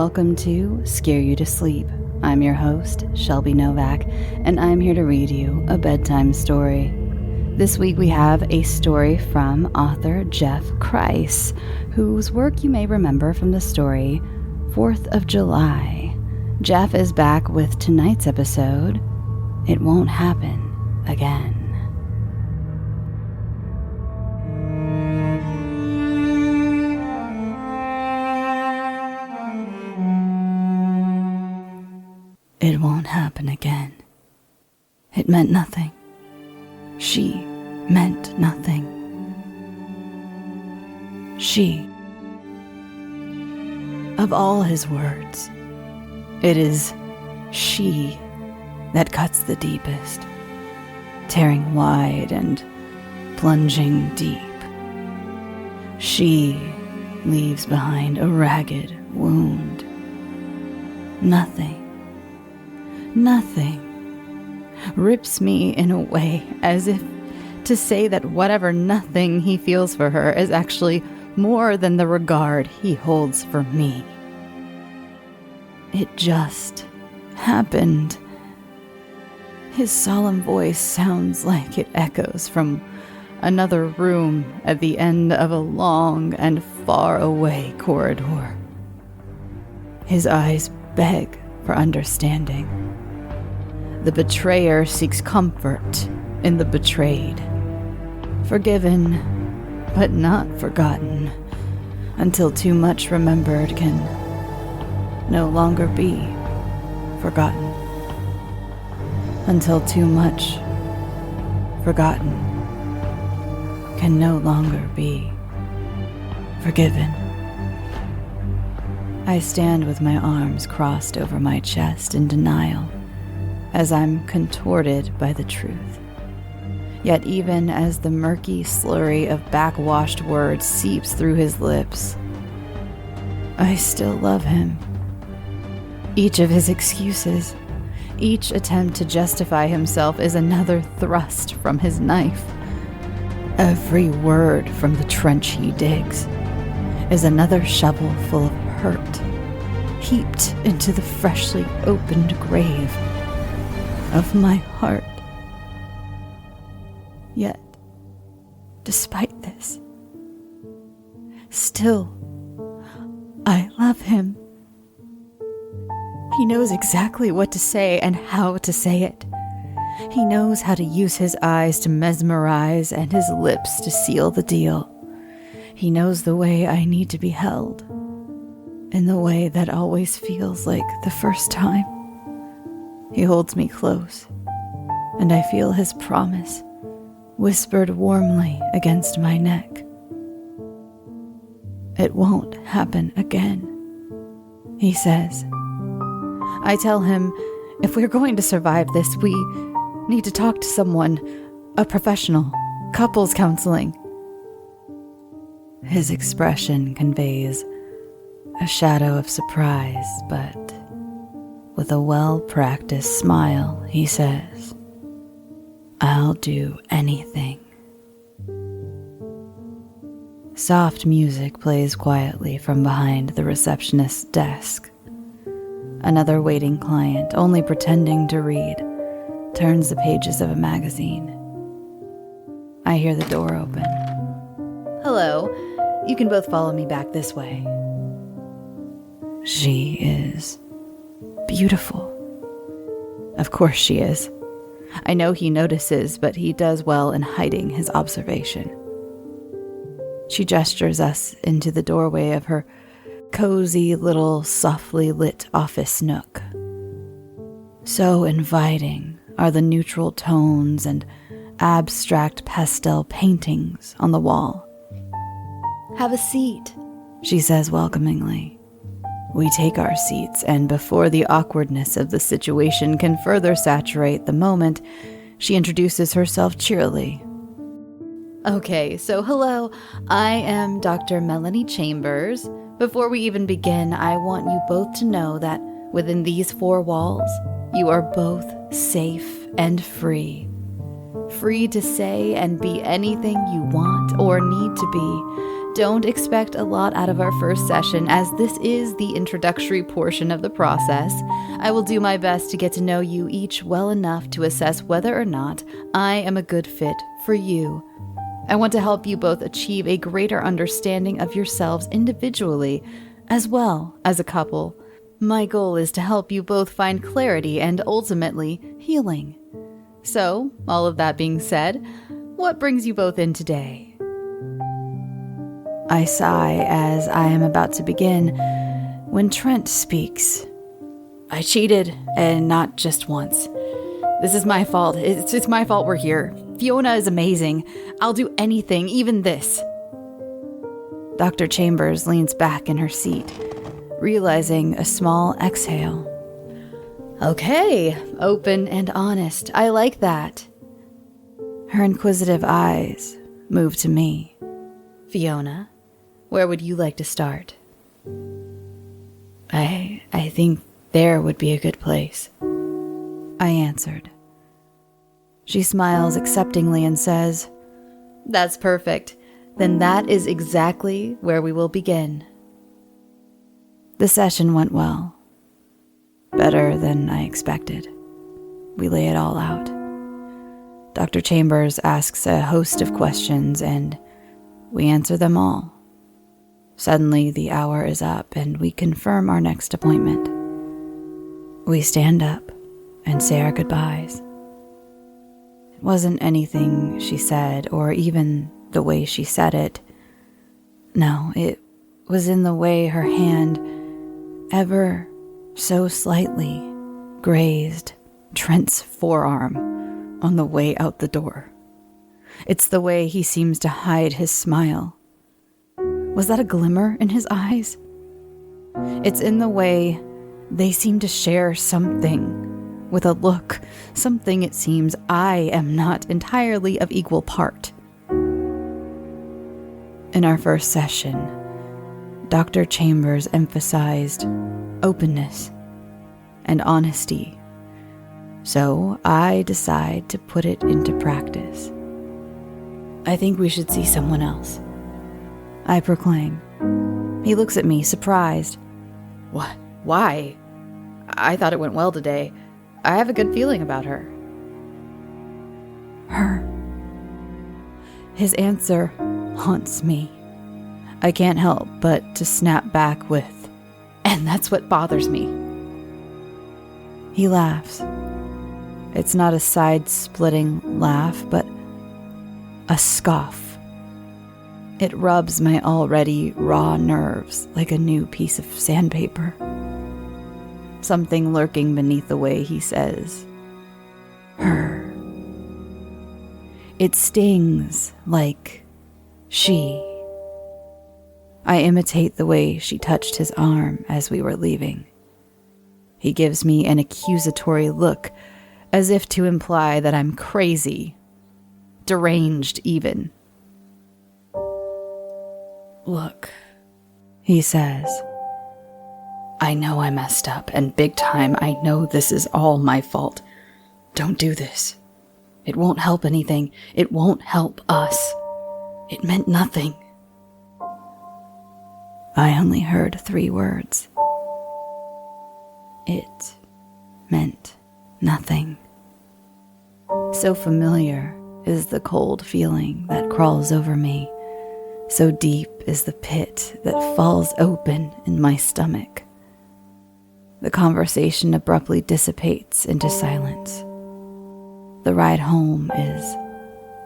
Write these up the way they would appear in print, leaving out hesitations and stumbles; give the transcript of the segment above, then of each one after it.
welcome to Scare You to Sleep. I'm your host, Shelby Novak, and I'm here to read you a bedtime story. This week we have a story from author Jeff Kreis, whose work you may remember from the story 4th of July. Jeff is back with tonight's episode, It Won't Happen Again. It won't happen again. It meant nothing. She meant nothing. She. Of all his words, it is she that cuts the deepest, tearing wide and plunging deep. She leaves behind a ragged wound. Nothing rips me in a way as if to say that whatever nothing he feels for her is actually more than the regard he holds for me. It just happened. His solemn voice sounds like it echoes from another room at the end of a long and far away corridor. His eyes beg for understanding. The betrayer seeks comfort in the betrayed. Forgiven, but not forgotten, until too much remembered can no longer be forgotten. Until too much forgotten can no longer be forgiven. I stand with my arms crossed over my chest in denial, as I'm contorted by the truth. Yet even as the murky slurry of backwashed words seeps through his lips, I still love him. Each of his excuses, each attempt to justify himself is another thrust from his knife. Every word from the trench he digs is another shovel full of hurt, heaped into the freshly opened grave of my heart. Yet, despite this, still, I love him. He knows exactly what to say and how to say it. He knows how to use his eyes to mesmerize and his lips to seal the deal. He knows the way I need to be held, in the way that always feels like the first time. He holds me close, and I feel his promise whispered warmly against my neck. It won't happen again, he says. I tell him, if we're going to survive this, we need to talk to someone, a professional, couples counseling. His expression conveys a shadow of surprise, but with a well-practiced smile, he says, I'll do anything. Soft music plays quietly from behind the receptionist's desk. Another waiting client, only pretending to read, turns the pages of a magazine. I hear the door open. Hello, you can both follow me back this way. She is beautiful. Of course she is. I know he notices, but he does well in hiding his observation. She gestures us into the doorway of her cozy little softly lit office nook. So inviting are the neutral tones and abstract pastel paintings on the wall. Have a seat, she says welcomingly. We take our seats, and before the awkwardness of the situation can further saturate the moment, she introduces herself cheerily. Okay, so hello, I am Dr. Melanie Chambers. Before we even begin, I want you both to know that within these four walls, you are both safe and free. Free to say and be anything you want or need to be, Don't expect a lot out of our first session, as this is the introductory portion of the process. I will do my best to get to know you each well enough to assess whether or not I am a good fit for you. I want to help you both achieve a greater understanding of yourselves individually, as well as a couple. My goal is to help you both find clarity and ultimately healing. So, all of that being said, what brings you both in today? I sigh as I am about to begin when Trent speaks. I cheated, and not just once. This is my fault. It's my fault we're here. Fiona is amazing. I'll do anything, even this. Dr. Chambers leans back in her seat, realizing a small exhale. Okay, open and honest. I like that. Her inquisitive eyes move to me. Fiona, where would you like to start? I think there would be a good place, I answered. She smiles acceptingly and says, That's perfect. Then that is exactly where we will begin. The session went well. Better than I expected. We lay it all out. Dr. Chambers asks a host of questions, and we answer them all. Suddenly, the hour is up, and we confirm our next appointment. We stand up and say our goodbyes. It wasn't anything she said, or even the way she said it. No, it was in the way her hand, ever so slightly, grazed Trent's forearm on the way out the door. It's the way he seems to hide his smile. Was that a glimmer in his eyes? It's in the way they seem to share something, with a look, something it seems I am not entirely of equal part. In our first session, Dr. Chambers emphasized openness and honesty, so I decide to put it into practice. I think we should see someone else, I proclaim. He looks at me, surprised. What? Why? I thought it went well today. I have a good feeling about her. Her. His answer haunts me. I can't help but to snap back with, and that's what bothers me. He laughs. It's not a side-splitting laugh, but a scoff. It rubs my already raw nerves like a new piece of sandpaper. Something lurking beneath the way he says, her. It stings like she. I imitate the way she touched his arm as we were leaving. He gives me an accusatory look, as if to imply that I'm crazy, deranged even. Look, he says, I know I messed up, and big time. I know this is all my fault. Don't do this. It won't help anything. It won't help us. It meant nothing. I only heard 3 words. It meant nothing. So familiar is the cold feeling that crawls over me. So deep is the pit that falls open in my stomach. The conversation abruptly dissipates into silence. The ride home is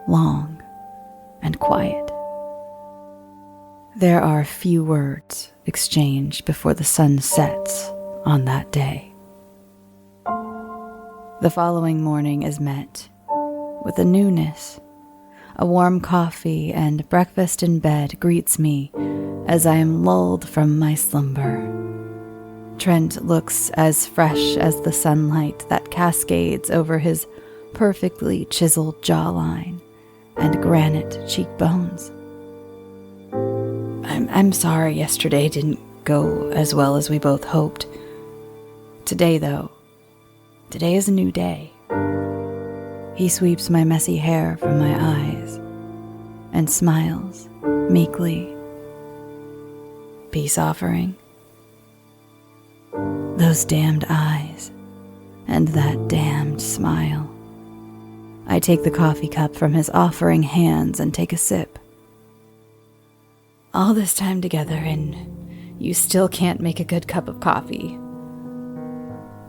long and quiet. There are few words exchanged before the sun sets on that day. The following morning is met with a newness. A warm coffee and breakfast in bed greets me as I am lulled from my slumber. Trent looks as fresh as the sunlight that cascades over his perfectly chiseled jawline and granite cheekbones. I'm sorry yesterday didn't go as well as we both hoped. Today, though, today is a new day. He sweeps my messy hair from my eyes and smiles meekly peace offering. Those damned eyes, and that damned smile. I take the coffee cup from his offering hands and take a sip. All this time together and you still can't make a good cup of coffee.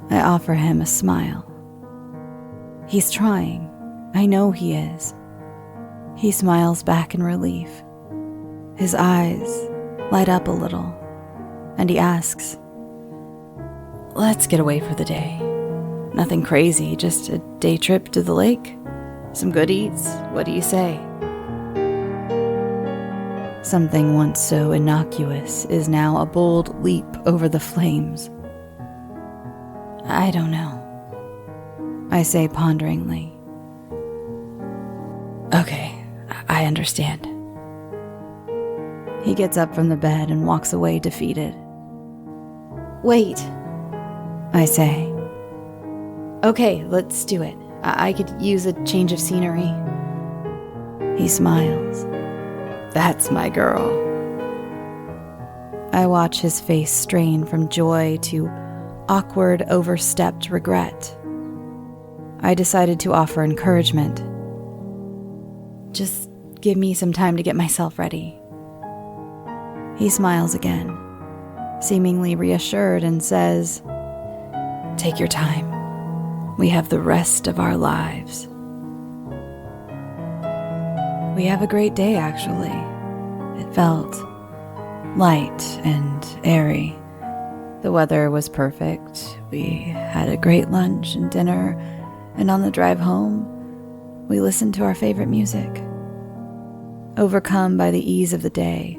I offer him a smile. He's trying. I know he is. He smiles back in relief. His eyes light up a little, and he asks, "Let's get away for the day. Nothing crazy, just a day trip to the lake. Some good eats, what do you say?" Something once so innocuous is now a bold leap over the flames. "I don't know," I say ponderingly. "Okay, I understand." He gets up from the bed and walks away defeated. "Wait," I say. "Okay, let's do it. I could use a change of scenery." He smiles. "That's my girl." I watch his face strain from joy to awkward, overstepped regret. I decided to offer encouragement. "Just give me some time to get myself ready." He smiles again, seemingly reassured, and says, "Take your time. We have the rest of our lives." We have a great day, actually. It felt light and airy. The weather was perfect. We had a great lunch and dinner, and on the drive home, we listened to our favorite music. Overcome by the ease of the day,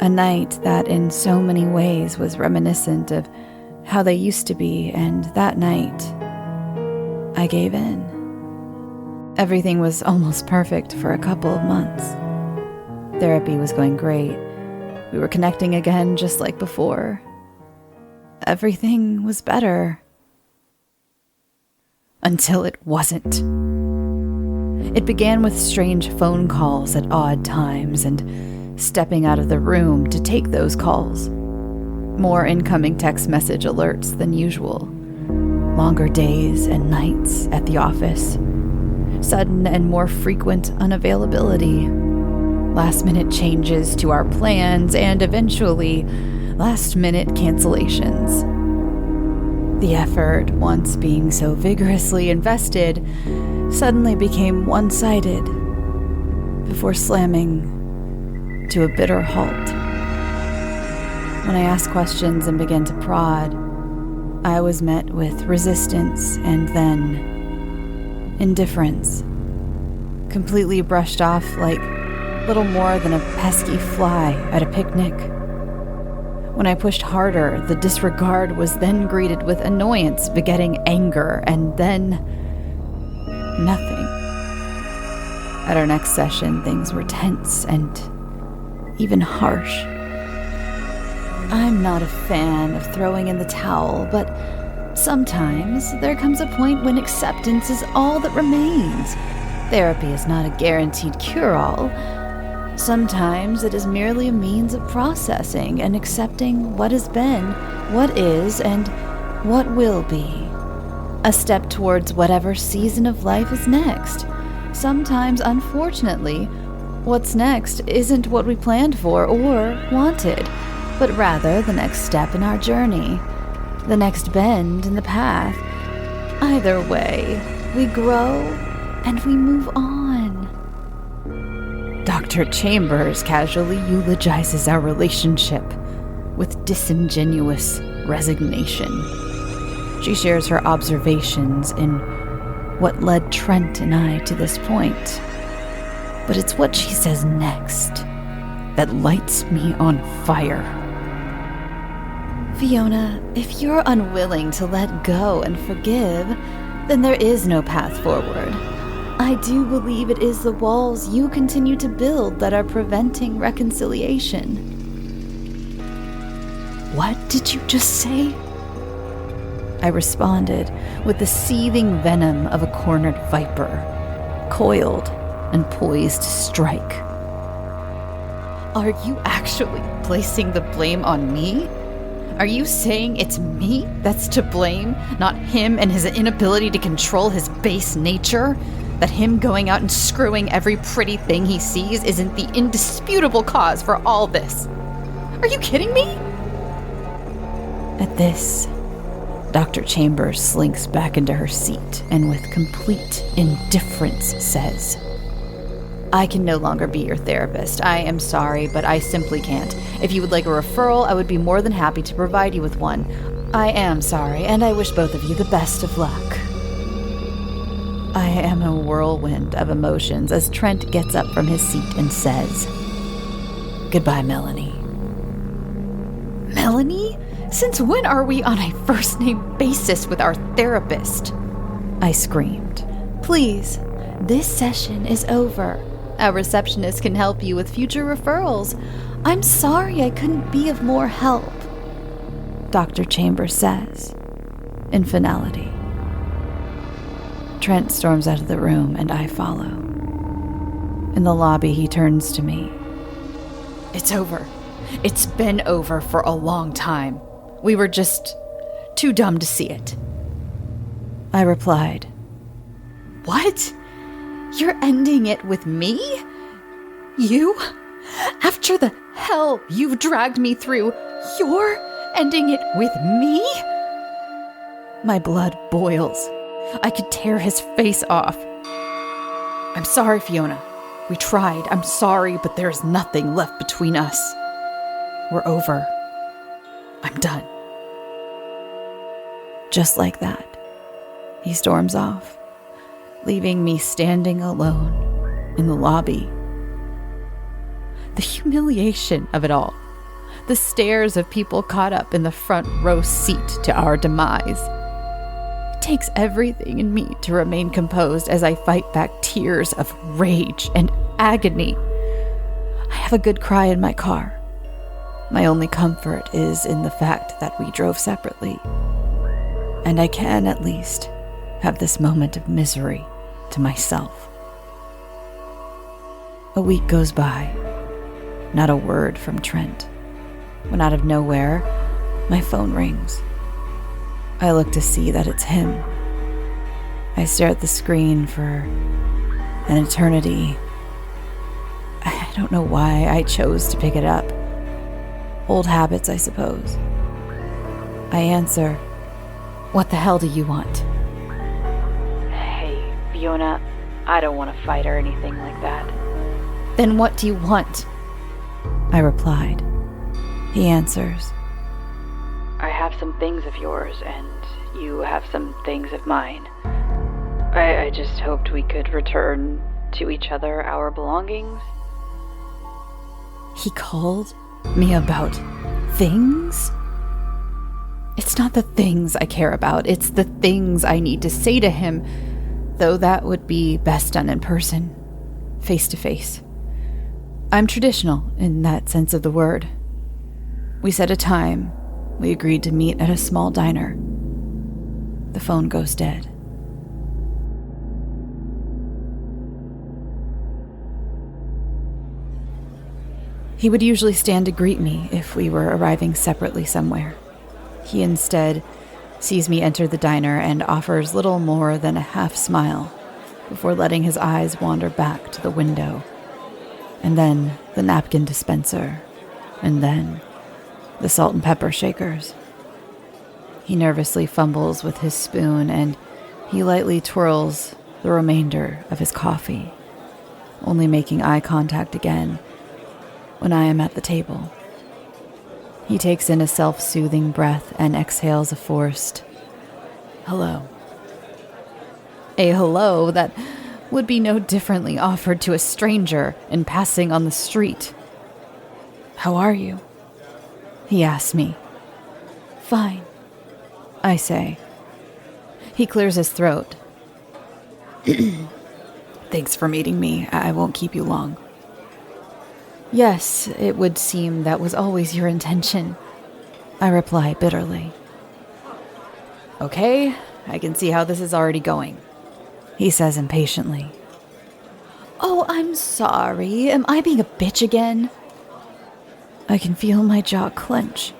a night that in so many ways was reminiscent of how they used to be, and that night, I gave in. Everything was almost perfect for a couple of months. Therapy was going great. We were connecting again just like before. Everything was better. Until it wasn't. It began with strange phone calls at odd times and stepping out of the room to take those calls. More incoming text message alerts than usual. Longer days and nights at the office. Sudden and more frequent unavailability. Last-minute changes to our plans and eventually last-minute cancellations. The effort, once being so vigorously invested, suddenly became one-sided before slamming to a bitter halt. When I asked questions and began to prod, I was met with resistance and then indifference, completely brushed off like little more than a pesky fly at a picnic. When I pushed harder, the disregard was then greeted with annoyance begetting anger, and then nothing. At our next session, things were tense and even harsh. I'm not a fan of throwing in the towel, but sometimes there comes a point when acceptance is all that remains. Therapy is not a guaranteed cure-all. Sometimes it is merely a means of processing and accepting what has been, what is, and what will be. A step towards whatever season of life is next. Sometimes, unfortunately, what's next isn't what we planned for or wanted, but rather the next step in our journey, the next bend in the path. Either way, we grow and we move on. Dr. Chambers casually eulogizes our relationship with disingenuous resignation. She shares her observations in what led Trent and I to this point. But it's what she says next that lights me on fire. "Fiona, if you're unwilling to let go and forgive, then there is no path forward. I do believe it is the walls you continue to build that are preventing reconciliation." "What did you just say?" I responded with the seething venom of a cornered viper, coiled and poised to strike. Are you actually placing the blame on me? Are you saying it's me that's to blame, not him and his inability to control his base nature? That him going out and screwing every pretty thing he sees isn't the indisputable cause for all this? Are you kidding me? At this, Dr. Chambers slinks back into her seat and with complete indifference says, I can no longer be your therapist. I am sorry, but I simply can't. If you would like a referral, I would be more than happy to provide you with one. I am sorry, and I wish both of you the best of luck. I am a whirlwind of emotions as Trent gets up from his seat and says, Goodbye, Melanie. Melanie? Since when are we on a first-name basis with our therapist? I screamed. Please, this session is over. Our receptionist can help you with future referrals. I'm sorry I couldn't be of more help, Dr. Chambers says, in finality. Trent storms out of the room and I follow. In the lobby, he turns to me. It's over. It's been over for a long time. We were just too dumb to see it. I replied, What? You're ending it with me? You? After the hell you've dragged me through, you're ending it with me? My blood boils. I could tear his face off. I'm sorry, Fiona. We tried. I'm sorry, but there's nothing left between us. We're over. I'm done. Just like that, he storms off, leaving me standing alone in the lobby. The humiliation of it all, the stares of people caught up in the front row seat to our demise. It takes everything in me to remain composed as I fight back tears of rage and agony. I have a good cry in my car. My only comfort is in the fact that we drove separately, and I can at least have this moment of misery to myself. A week goes by, not a word from Trent, when out of nowhere, my phone rings. I look to see that it's him. I stare at the screen for an eternity. I don't know why I chose to pick it up. Old habits, I suppose. I answer, What the hell do you want? Hey, Fiona, I don't want to fight or anything like that. Then what do you want? I replied. He answers, I have some things of yours, and you have some things of mine. I just hoped we could return to each other our belongings. He called me about things? It's not the things I care about, it's the things I need to say to him, though that would be best done in person, face to face. I'm traditional in that sense of the word. We set a time. We agreed to meet at a small diner. The phone goes dead. He would usually stand to greet me if we were arriving separately somewhere. He instead sees me enter the diner and offers little more than a half smile before letting his eyes wander back to the window, and then the napkin dispenser, and then the salt and pepper shakers. He nervously fumbles with his spoon and he lightly twirls the remainder of his coffee, only making eye contact again when I am at the table. He takes in a self-soothing breath and exhales a forced hello. A hello that would be no differently offered to a stranger in passing on the street. How are you? He asks me. Fine, I say. He clears his throat. Thanks for meeting me. I won't keep you long. Yes, it would seem that was always your intention, I reply bitterly. Okay, I can see how this is already going, he says impatiently. Oh, I'm sorry. Am I being a bitch again? I can feel my jaw clench.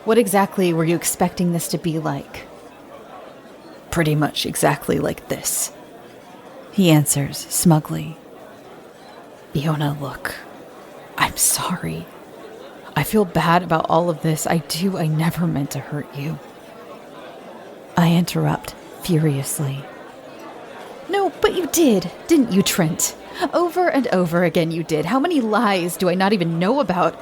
What exactly were you expecting this to be like? Pretty much exactly like this, he answers smugly. Fiona, look, I'm sorry. I feel bad about all of this. I never meant to hurt you. I interrupt furiously. No, but you did, didn't you, Trent? Over and over again you did. How many lies do I not even know about?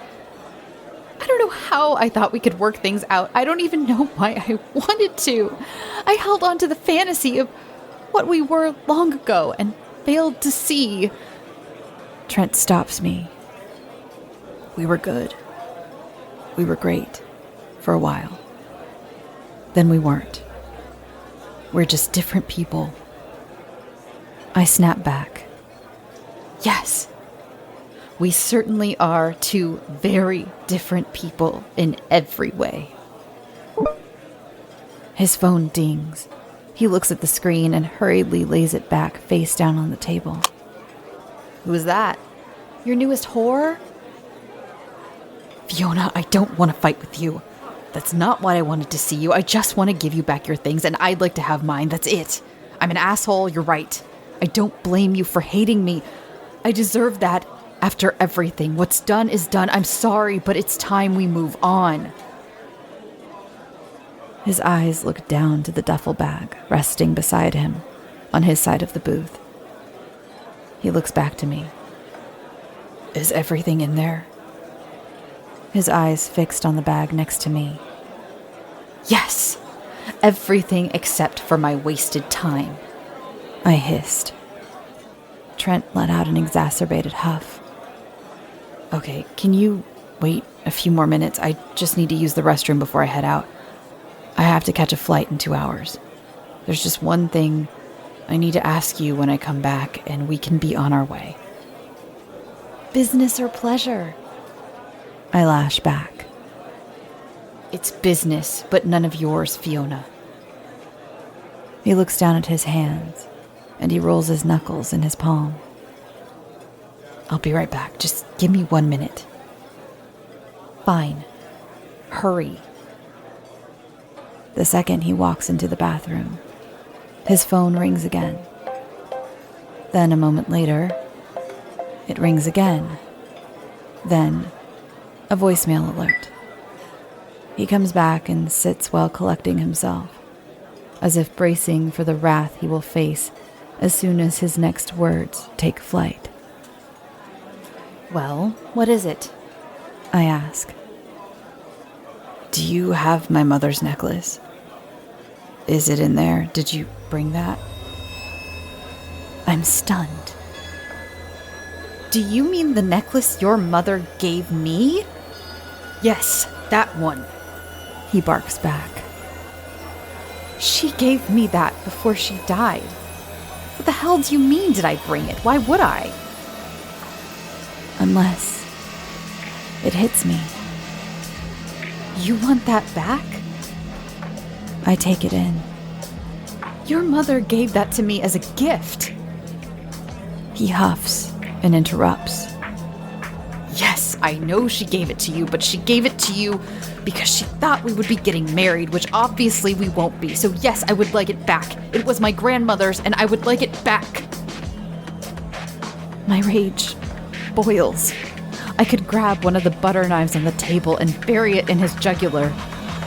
I don't know how I thought we could work things out. I don't even know why I wanted to. I held on to the fantasy of what we were long ago and failed to see. Trent stops me. We were good. We were great. For a while. Then we weren't. We're just different people. I snap back. Yes. We certainly are two very different people in every way. His phone dings. He looks at the screen and hurriedly lays it back face down on the table. Who is that? Your newest whore? Fiona, I don't want to fight with you. That's not why I wanted to see you. I just want to give you back your things, and I'd like to have mine. That's it. I'm an asshole, you're right. I don't blame you for hating me. I deserve that after everything. What's done is done. I'm sorry, but it's time we move on. His eyes look down to the duffel bag resting beside him on his side of the booth. He looks back to me. Is everything in there? His eyes fixed on the bag next to me. Yes, everything except for my wasted time, I hissed. Trent let out an exacerbated huff. Okay, can you wait a few more minutes? I just need to use the restroom before I head out. I have to catch a flight in 2 hours. There's just one thing I need to ask you when I come back, and we can be on our way. Business or pleasure? I lash back. It's business, but none of yours, Fiona. He looks down at his hands, and he rolls his knuckles in his palm. I'll be right back. Just give me 1 minute. Fine. Hurry. The second he walks into the bathroom, his phone rings again. Then a moment later, it rings again. Then, a voicemail alert. He comes back and sits while collecting himself, as if bracing for the wrath he will face as soon as his next words take flight. Well, what is it? I ask. Do you have my mother's necklace? Is it in there? Did you bring that? I'm stunned. Do you mean the necklace your mother gave me? Yes, that one. He barks back. She gave me that before she died. What the hell do you mean did I bring it? Why would I? Unless it hits me. You want that back? I take it in. Your mother gave that to me as a gift. He huffs and interrupts. Yes, I know she gave it to you, but she gave it to you because she thought we would be getting married, which obviously we won't be. So yes, I would like it back. It was my grandmother's, and I would like it back. My rage boils. I could grab one of the butter knives on the table and bury it in his jugular.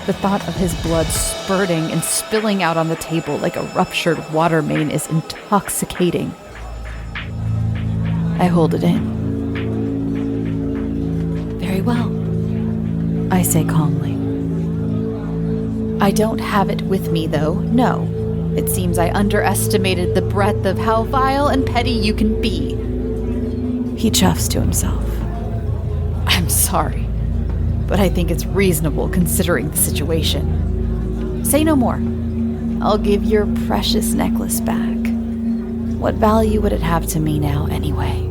The thought of his blood spurting and spilling out on the table like a ruptured water main is intoxicating. I hold it in. Very well, I say calmly. I don't have it with me, though, no. It seems I underestimated the breadth of how vile and petty you can be. He chuffs to himself. I'm sorry, but I think it's reasonable considering the situation. Say no more. I'll give your precious necklace back. What value would it have to me now, anyway?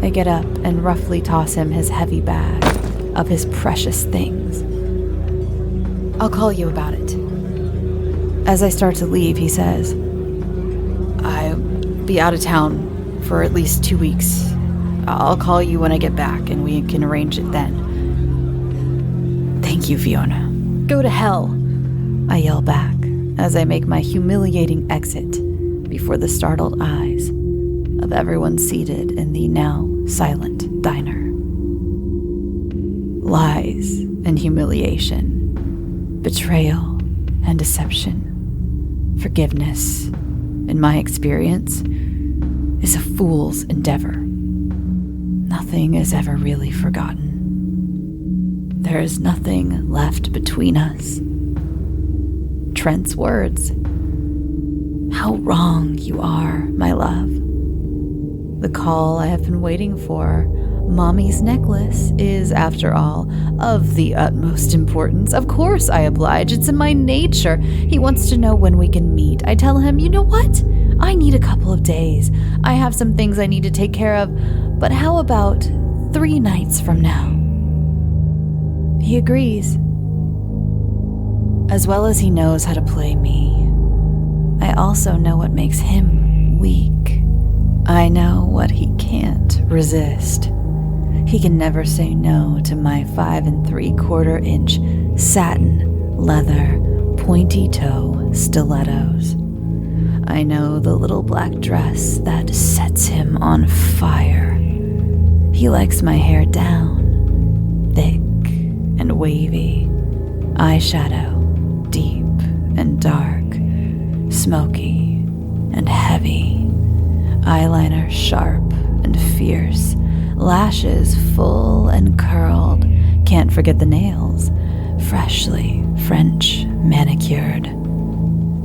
I get up and roughly toss him his heavy bag of his precious things. I'll call you about it. As I start to leave, he says, I'll be out of town for at least 2 weeks. I'll call you when I get back and we can arrange it then. Thank you, Fiona. Go to hell, I yell back as I make my humiliating exit before the startled eyes of everyone seated in the now silent diner. Lies and humiliation, betrayal and deception, forgiveness, in my experience, is a fool's endeavor. Nothing is ever really forgotten. There is nothing left between us. Trent's words. How wrong you are, my love. The call I have been waiting for, Mommy's necklace, is, after all, of the utmost importance. Of course I oblige. It's in my nature. He wants to know when we can meet. I tell him, you know what? I need a couple of days. I have some things I need to take care of. But how about 3 nights from now? He agrees. As well as he knows how to play me, I also know what makes him weak. I know what he can't resist. He can never say no to my 5 3/4 inch satin, leather, pointy toe stilettos. I know the little black dress that sets him on fire. He likes my hair down, thick and wavy, eyeshadow deep and dark, smoky and heavy, eyeliner sharp and fierce, lashes full and curled, can't forget the nails, freshly French manicured.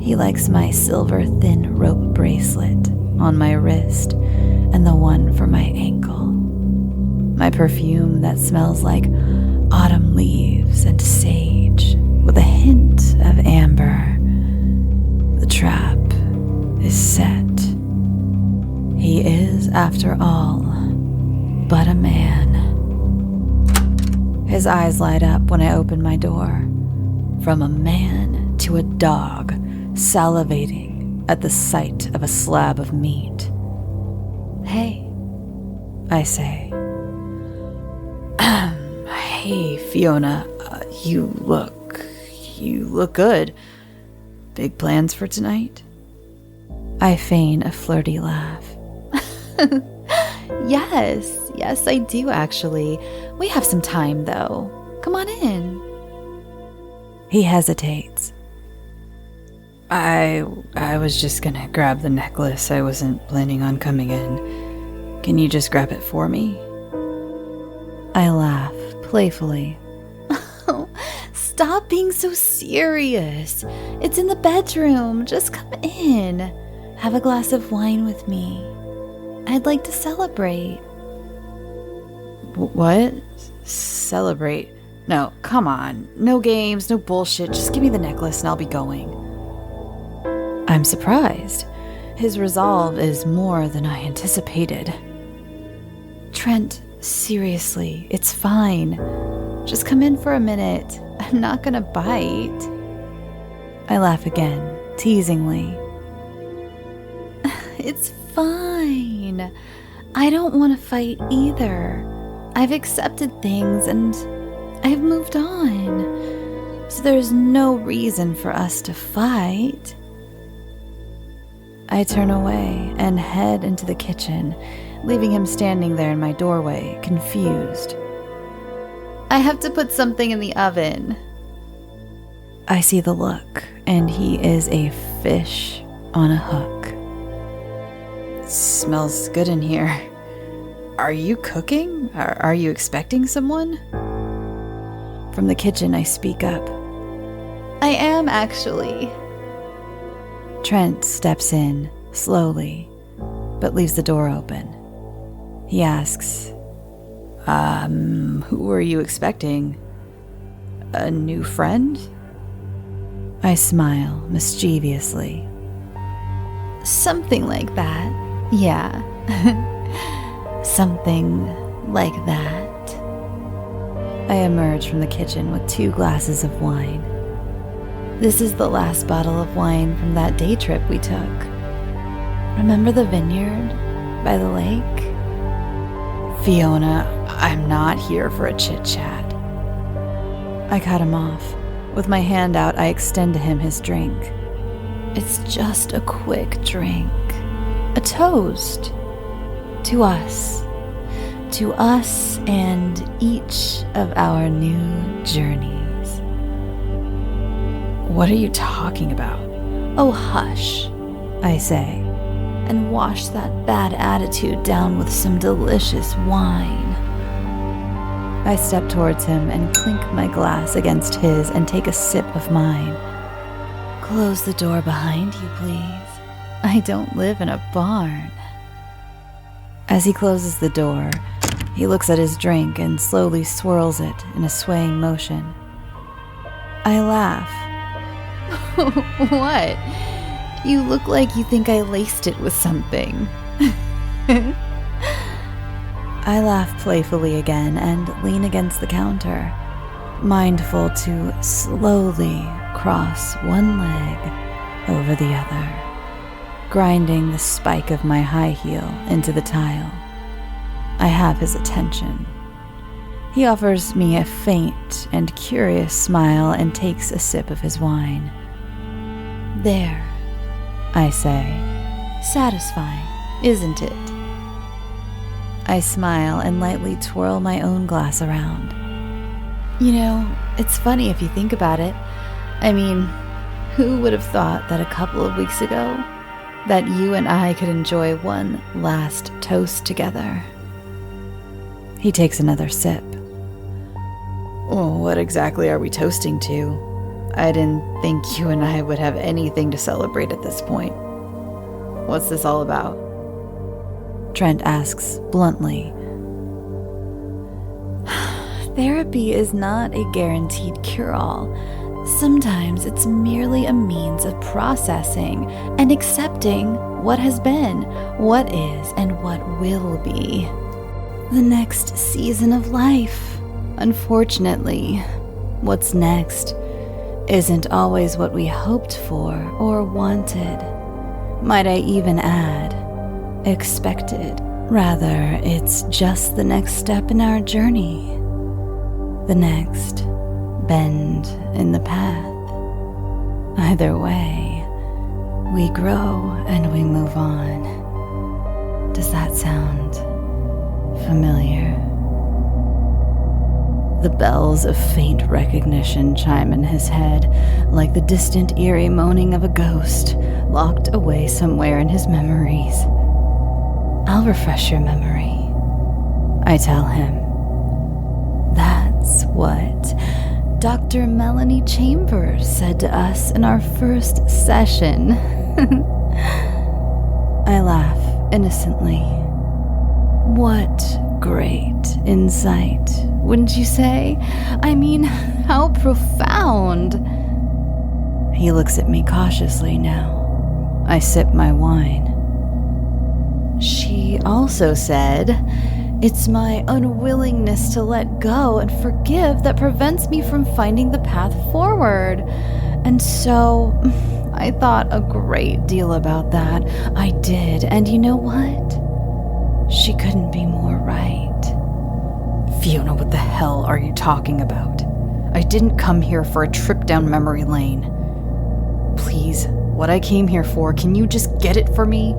He likes my silver thin rope bracelet on my wrist and the one for my ankle. My perfume that smells like autumn leaves and sage with a hint of amber. The trap is set. He is, after all, but a man. His eyes light up when I open my door. From a man to a dog, salivating at the sight of a slab of meat. Hey, I say. Hey, Fiona, you look good. Big plans for tonight? I feign a flirty laugh. Yes, I do actually. We have some time though. Come on in. He hesitates. I was just gonna grab the necklace. I wasn't planning on coming in. Can you just grab it for me? I laugh playfully. Stop being so serious. It's in the bedroom. Just come in. Have a glass of wine with me. I'd like to celebrate. What? Celebrate? No, come on. No games, no bullshit. Just give me the necklace and I'll be going. I'm surprised. His resolve is more than I anticipated. Trent, seriously, it's fine. Just come in for a minute. I'm not gonna bite. I laugh again, teasingly. It's fine. I don't want to fight either. I've accepted things and I've moved on. So there's no reason for us to fight. I turn away and head into the kitchen, leaving him standing there in my doorway, confused. I have to put something in the oven. I see the look, and he is a fish on a hook. It smells good in here. Are you cooking? Are you expecting someone? From the kitchen, I speak up. I am, actually. Trent steps in, slowly, but leaves the door open. He asks, who are you expecting? A new friend? I smile mischievously. Something like that, yeah. Something like that. I emerge from the kitchen with 2 glasses of wine. This is the last bottle of wine from that day trip we took. Remember the vineyard by the lake? Fiona, I'm not here for a chit-chat. I cut him off. With my hand out, I extend to him his drink. It's just a quick drink. A toast. To us. To us and each of our new journeys. What are you talking about? Oh, hush, I say, and wash that bad attitude down with some delicious wine. I step towards him and clink my glass against his and take a sip of mine. Close the door behind you, please. I don't live in a barn. As he closes the door, he looks at his drink and slowly swirls it in a swaying motion. I laugh. What? You look like you think I laced it with something. I laugh playfully again and lean against the counter, mindful to slowly cross one leg over the other, grinding the spike of my high heel into the tile. I have his attention. He offers me a faint and curious smile and takes a sip of his wine. There, I say. Satisfying, isn't it? I smile and lightly twirl my own glass around. You know, it's funny if you think about it. I mean, who would have thought that a couple of weeks ago that you and I could enjoy one last toast together? He takes another sip. Oh, what exactly are we toasting to? I didn't think you and I would have anything to celebrate at this point. What's this all about? Trent asks bluntly. Therapy is not a guaranteed cure-all. Sometimes it's merely a means of processing and accepting what has been, what is, and what will be. The next season of life. Unfortunately, what's next isn't always what we hoped for or wanted. Might I even add, expected. Rather, it's just the next step in our journey. The next bend in the path. Either way, we grow and we move on. Does that sound familiar? The bells of faint recognition chime in his head, like the distant eerie moaning of a ghost locked away somewhere in his memories. I'll refresh your memory, I tell him. That's what Dr. Melanie Chambers said to us in our first session. I laugh innocently. What great insight, wouldn't you say? I mean, how profound. He looks at me cautiously now. I sip my wine. She also said, it's my unwillingness to let go and forgive that prevents me from finding the path forward. And so, I thought a great deal about that. I did, and you know what? She couldn't be more right. Fiona, what the hell are you talking about? I didn't come here for a trip down memory lane. Please, what I came here for, can you just get it for me?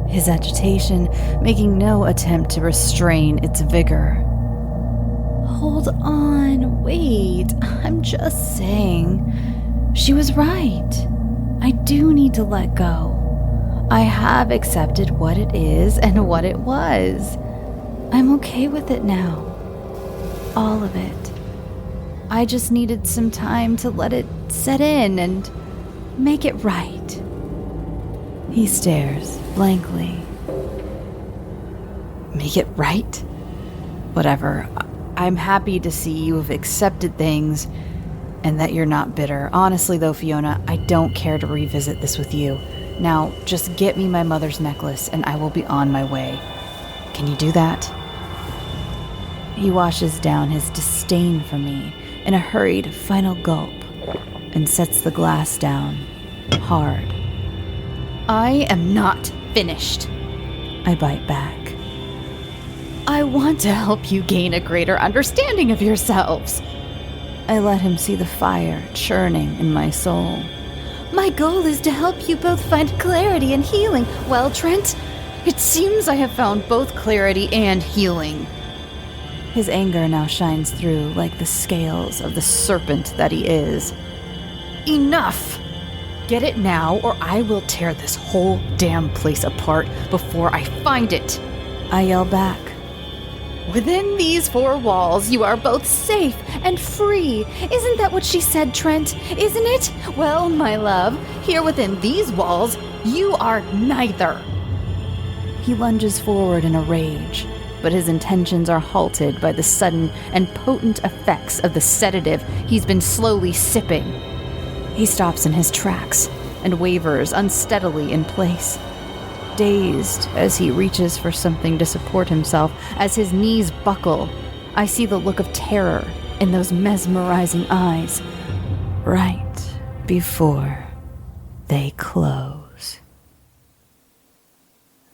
His agitation making no attempt to restrain its vigor. Hold on, wait, I'm just saying. She was right. I do need to let go. I have accepted what it is and what it was. I'm okay with it now. All of it. I just needed some time to let it set in and make it right. He stares blankly. Make it right? Whatever. I'm happy to see you have accepted things and that you're not bitter. Honestly though, Fiona, I don't care to revisit this with you. Now, just get me my mother's necklace and I will be on my way. Can you do that? He washes down his disdain for me in a hurried final gulp and sets the glass down hard. I am not finished, I bite back. I want to help you gain a greater understanding of yourselves. I let him see the fire churning in my soul. My goal is to help you both find clarity and healing. Well, Trent, it seems I have found both clarity and healing. His anger now shines through like the scales of the serpent that he is. Enough! Get it now, or I will tear this whole damn place apart before I find it. I yell back. Within these four walls, you are both safe and free. Isn't that what she said, Trent? Isn't it? Well, my love, here within these walls, you are neither. He lunges forward in a rage, but his intentions are halted by the sudden and potent effects of the sedative he's been slowly sipping. He stops in his tracks and wavers unsteadily in place. Dazed as he reaches for something to support himself, as his knees buckle, I see the look of terror in those mesmerizing eyes, right before they close.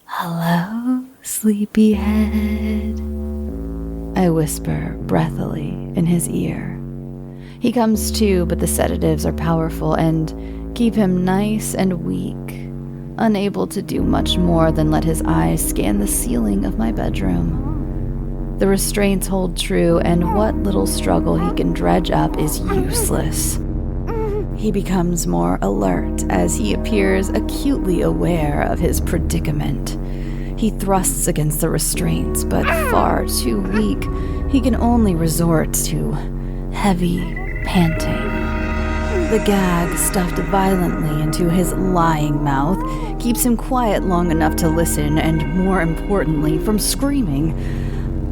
Hello, sleepyhead, I whisper breathily in his ear. He comes to, but the sedatives are powerful and keep him nice and weak, unable to do much more than let his eyes scan the ceiling of my bedroom. The restraints hold true, and what little struggle he can dredge up is useless. He becomes more alert as he appears acutely aware of his predicament. He thrusts against the restraints, but far too weak, he can only resort to heavy panting. The gag, stuffed violently into his lying mouth, keeps him quiet long enough to listen and, more importantly, from screaming.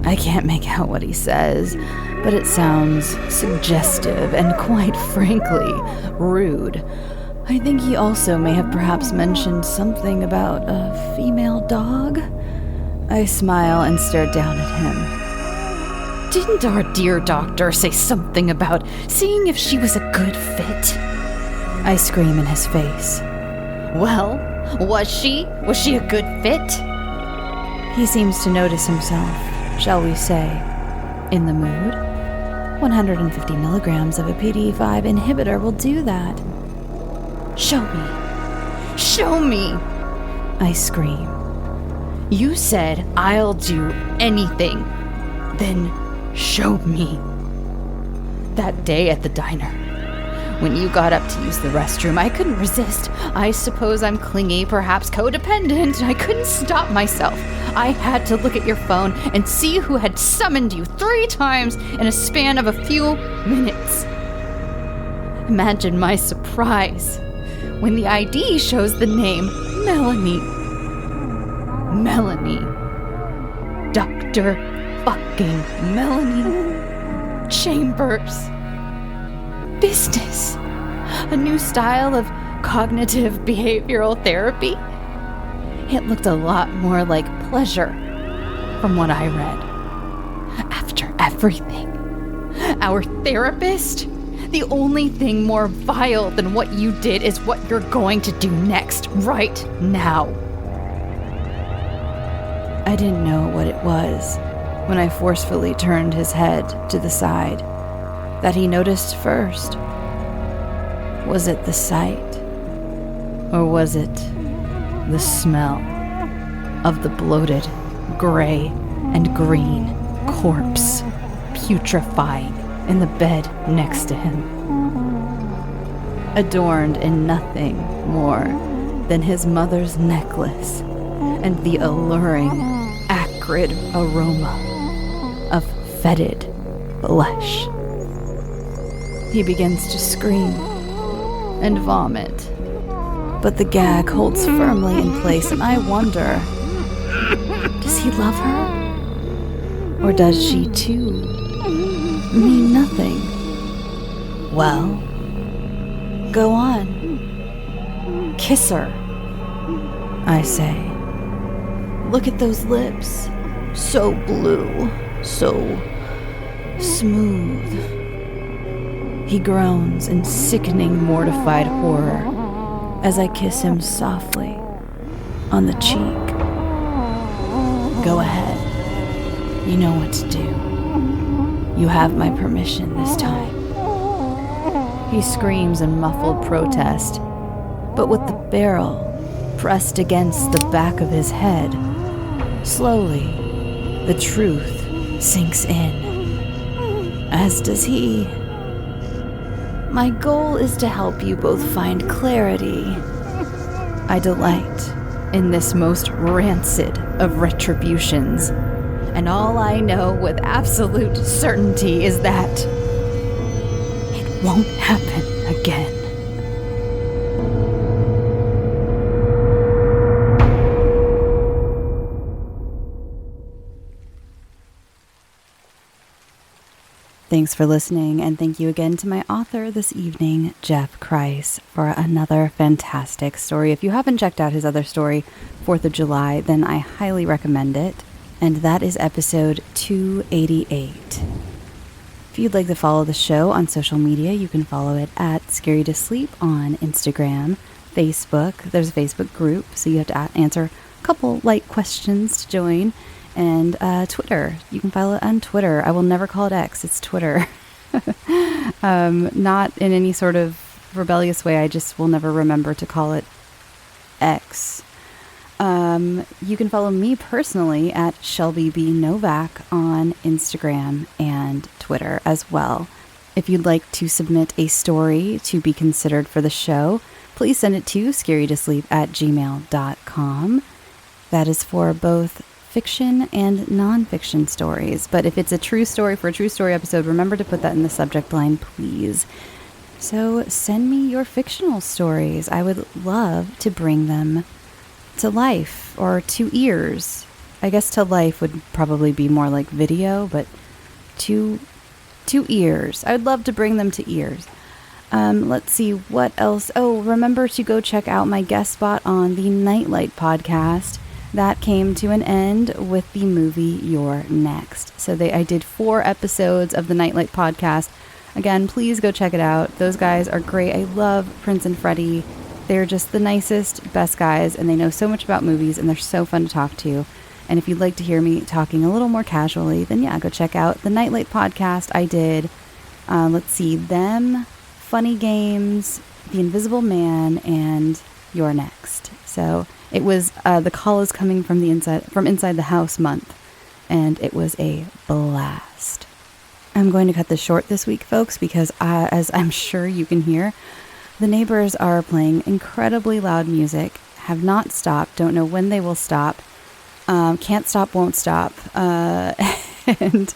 I can't make out what he says, but it sounds suggestive and, quite frankly, rude. I think he also may have perhaps mentioned something about a female dog. I smile and stare down at him. Didn't our dear doctor say something about seeing if she was a good fit? I scream in his face. Well, was she? Was she a good fit? He seems to notice himself, shall we say, in the mood. 150 milligrams of a PDE5 inhibitor will do that. Show me. Show me! I scream. You said I'll do anything. Then show me. That day at the diner, when you got up to use the restroom, I couldn't resist. I suppose I'm clingy, perhaps codependent. I couldn't stop myself. I had to look at your phone and see who had summoned you 3 times in a span of a few minutes. Imagine my surprise when the ID shows the name Melanie. Melanie. Dr. fucking Melanie Chambers. Business. A new style of cognitive behavioral therapy. It looked a lot more like pleasure from what I read. After everything, our therapist, the only thing more vile than what you did is what you're going to do next, right now. I didn't know what it was when I forcefully turned his head to the side that he noticed first. Was it the sight? Or was it the smell of the bloated, gray and green corpse putrefying in the bed next to him, adorned in nothing more than his mother's necklace and the alluring, acrid aroma of fetid flesh? He begins to scream and vomit, but the gag holds firmly in place, and I wonder, does he love her? Or does she too mean nothing? Well, go on. Kiss her, I say. Look at those lips. So blue, so smooth. He groans in sickening, mortified horror as I kiss him softly on the cheek. Go ahead. You know what to do. You have my permission this time. He screams in muffled protest, but with the barrel pressed against the back of his head, slowly, the truth sinks in, as does he. My goal is to help you both find clarity. I delight in this most rancid of retributions, and all I know with absolute certainty is that it won't happen again. Thanks for listening, and thank you again to my author this evening, Jeff Kreis, for another fantastic story. If you haven't checked out his other story, 4th of July, then I highly recommend it. And that is episode 288. If you'd like to follow the show on social media, you can follow it at scareyoutosleep on Instagram, Facebook. There's a Facebook group, so you have to answer a couple light questions to join. And Twitter. You can follow it on Twitter. I will never call it X. It's Twitter. Not in any sort of rebellious way. I just will never remember to call it X. You can follow me personally at Shelby B. Novak on Instagram and Twitter as well. If you'd like to submit a story to be considered for the show, please send it to scareyoutosleep@gmail.com. That is for both fiction and nonfiction stories. But if it's a true story for a true story episode, remember to put that in the subject line, please. So send me your fictional stories. I would love to bring them to life or to ears. I guess to life would probably be more like video, but to ears. I would love to bring them to ears. Let's see what else. Oh, remember to go check out my guest spot on the Nightlight podcast. That came to an end with the movie You're Next. So I did 4 episodes of the Nightlight podcast. Again, please go check it out. Those guys are great. I love Prince and Freddie. They're just the nicest, best guys, and they know so much about movies, and they're so fun to talk to. And if you'd like to hear me talking a little more casually, then yeah, go check out the Nightlight podcast. I did, let's see, them, Funny Games, The Invisible Man, and You're Next. So it was the Call is Coming from Inside the House month, and it was a blast. I'm going to cut this short this week, folks, because as I'm sure you can hear, the neighbors are playing incredibly loud music, have not stopped, don't know when they will stop, can't stop, won't stop, and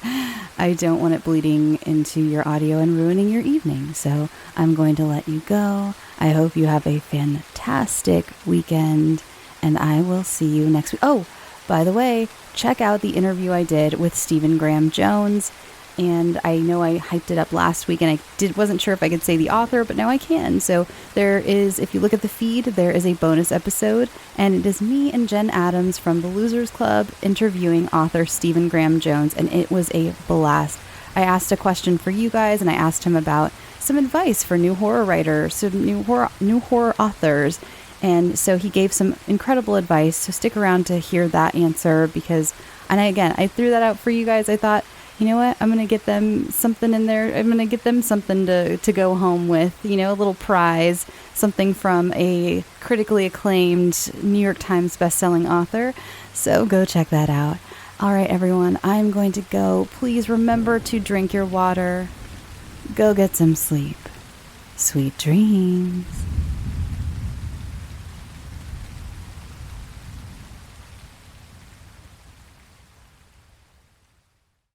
I don't want it bleeding into your audio and ruining your evening, so I'm going to let you go. I hope you have a fantastic weekend, and I will see you next week. Oh, by the way, check out the interview I did with Stephen Graham Jones. And I know I hyped it up last week, and I wasn't sure if I could say the author, but now I can. So there is, if you look at the feed, there is a bonus episode, and it is me and Jen Adams from the Losers Club interviewing author Stephen Graham Jones, and it was a blast. I asked a question for you guys, and I asked him about some advice for new horror writers, so new horror authors. And so he gave some incredible advice. So stick around to hear that answer I threw that out for you guys. I thought, you know what? I'm going to get them something in there. I'm going to get them something to go home with, a little prize, something from a critically acclaimed New York Times bestselling author. So go check that out. All right, everyone, I'm going to go. Please remember to drink your water. Go get some sleep. Sweet dreams.